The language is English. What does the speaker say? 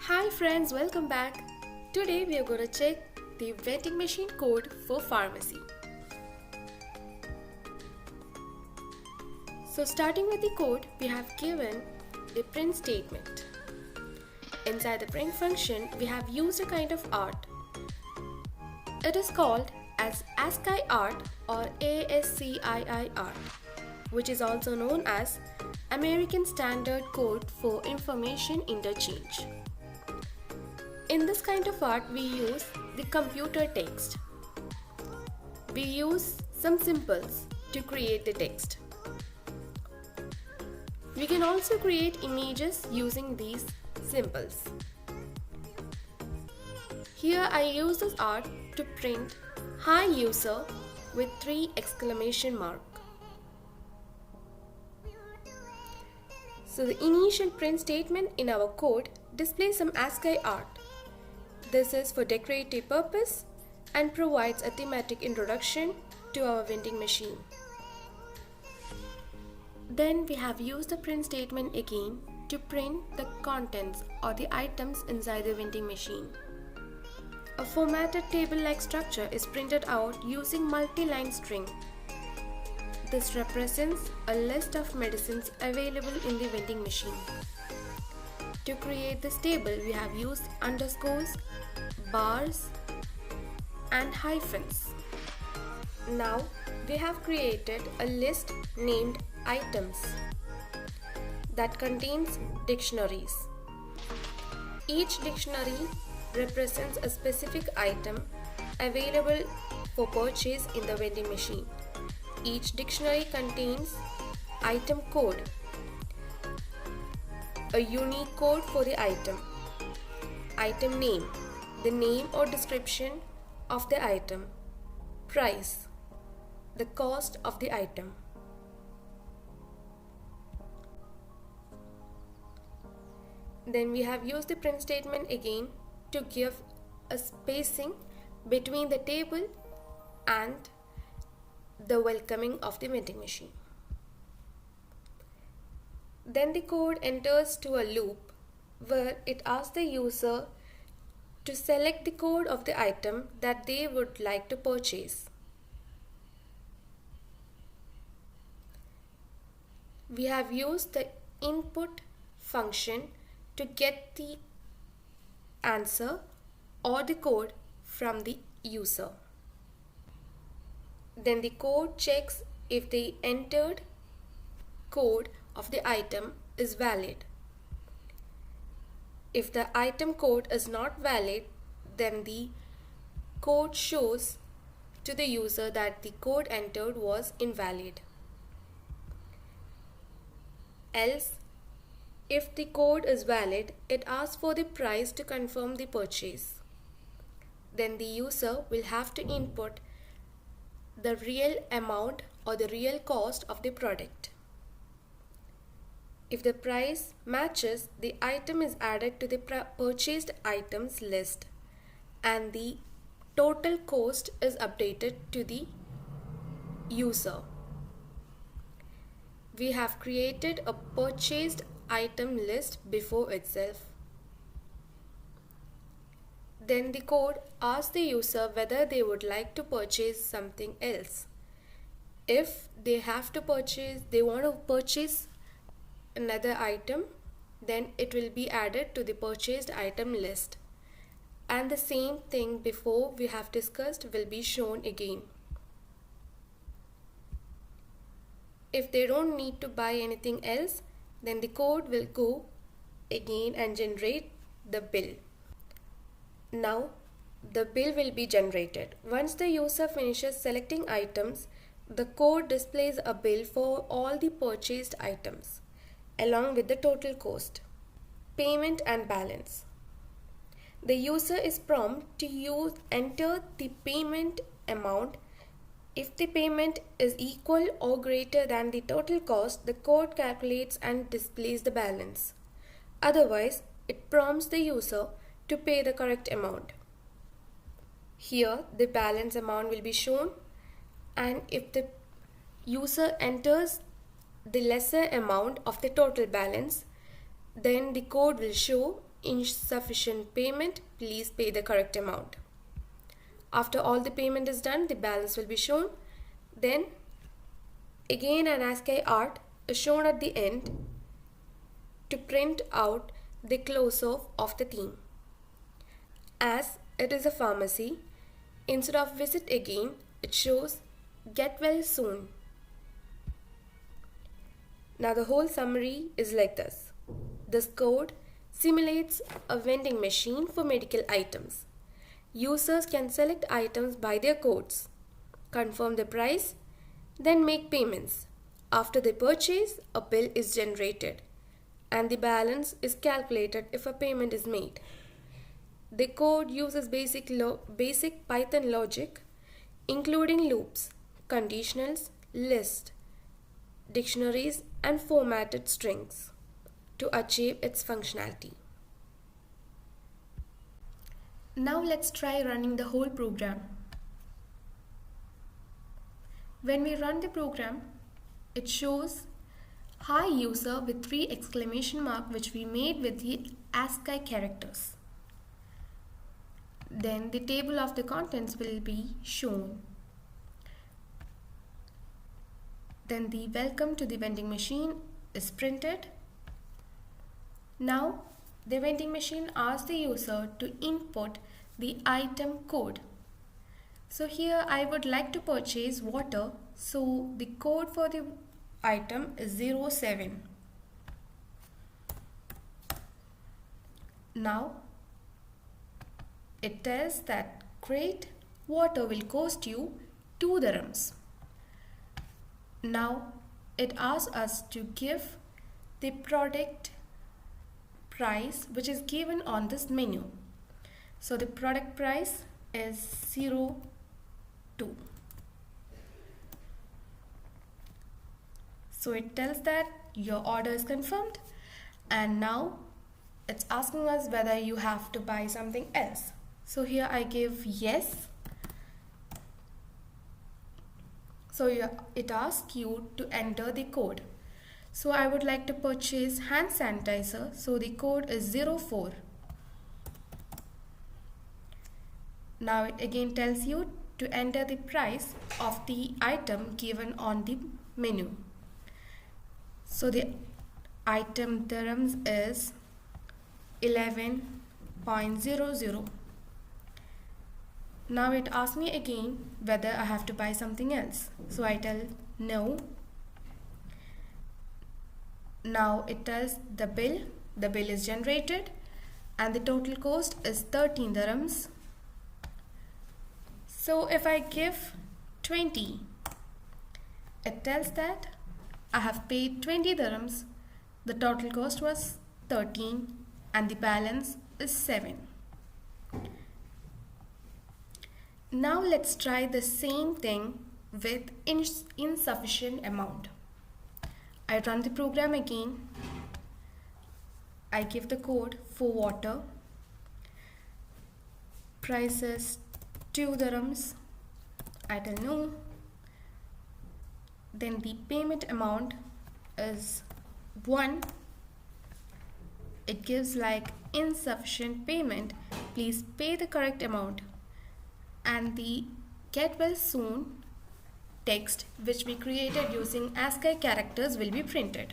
Hi friends, welcome back. Today we are going to check the vending machine code for pharmacy. So starting with the code, we have given the print statement. Inside the print function, we have used a kind of art. It is called as ASCII art or ASCII art, which is also known as American Standard Code for Information Interchange. In this kind of art, we use the computer text. We use some symbols to create the text. We can also create images using these symbols. Here I use this art to print "Hi user" with 3 exclamation mark. So the initial print statement in our code displays some ASCII art. This is for decorative purpose and provides a thematic introduction to our vending machine. Then we have used the print statement again to print the contents or the items inside the vending machine. A formatted table-like structure is printed out using multi-line string. This represents a list of medicines available in the vending machine. To create this table, we have used underscores, bars, and hyphens. Now we have created a list named items that contains dictionaries. Each dictionary represents a specific item available for purchase in the vending machine. Each dictionary contains item code, a unique code for the item name, the name or description of the item, price, the cost of the item. Then we have used the print statement again to give a spacing between the table and the welcoming of the vending machine. Then the code enters to a loop where it asks the user to select the code of the item that they would like to purchase. We have used the input function to get the answer or the code from the user. Then the code checks if the entered code of the item is valid. If the item code is not valid, then the code shows to the user that the code entered was invalid. Else, if the code is valid, it asks for the price to confirm the purchase. Then the user will have to input the real amount or the real cost of the product. If the price matches, the item is added to the purchased items list and the total cost is updated to the user. We have created a purchased item list before itself. Then the code asks the user whether they would like to purchase something else. If they want to purchase another item, then it will be added to the purchased item list. And the same thing before we have discussed will be shown again. If they don't need to buy anything else, then the code will go again and generate the bill. Now the bill will be generated. Once the user finishes selecting items, the code displays a bill for all the purchased items along with the total cost, payment and balance. The user is prompted to enter the payment amount. If the payment is equal or greater than the total cost, the code calculates and displays the balance. Otherwise, it prompts the user to pay the correct amount. Here, the balance amount will be shown, and if the user enters the lesser amount of the total balance, then the code will show insufficient payment, please pay the correct amount. After all the payment is done, the balance will be shown. Then again an ASCII art is shown at the end to print out the close-off of the theme. As it is a pharmacy, instead of visit again, it shows get well soon. Now the whole summary is like this. This code simulates a vending machine for medical items. Users can select items by their codes, confirm the price, then make payments. After they purchase, a bill is generated and the balance is calculated if a payment is made. The code uses basic Python logic, including loops, conditionals, lists, dictionaries, and formatted strings to achieve its functionality. Now let's try running the whole program. When we run the program, it shows hi user with 3 exclamation mark which we made with the ASCII characters. Then the table of the contents will be shown. Then the welcome to the vending machine is printed. Now the vending machine asks the user to input the item code. So here I would like to purchase water, so the code for the item is 07. Now it tells that great, water will cost you 2 dirhams. Now it asks us to give the product price which is given on this menu. So the product price is 02. So it tells that your order is confirmed, and now it's asking us whether you have to buy something else. So here I give yes. So it asks you to enter the code. So I would like to purchase hand sanitizer. So the code is 04. Now it again tells you to enter the price of the item given on the menu. So the item dirhams is 11.00. Now it asks me again whether I have to buy something else. So I tell no. Now it tells the bill. The bill is generated and the total cost is 13 dirhams. So if I give 20, it tells that I have paid 20 dirhams. The total cost was 13 and the balance is 7. Now let's try the same thing with insufficient amount. I run the program again. I give the code for water. Price is 2 dirhams. I tell no. Then the payment amount is 1. It gives like insufficient payment. Please pay the correct amount. And the get well soon text which we created using ASCII characters will be printed.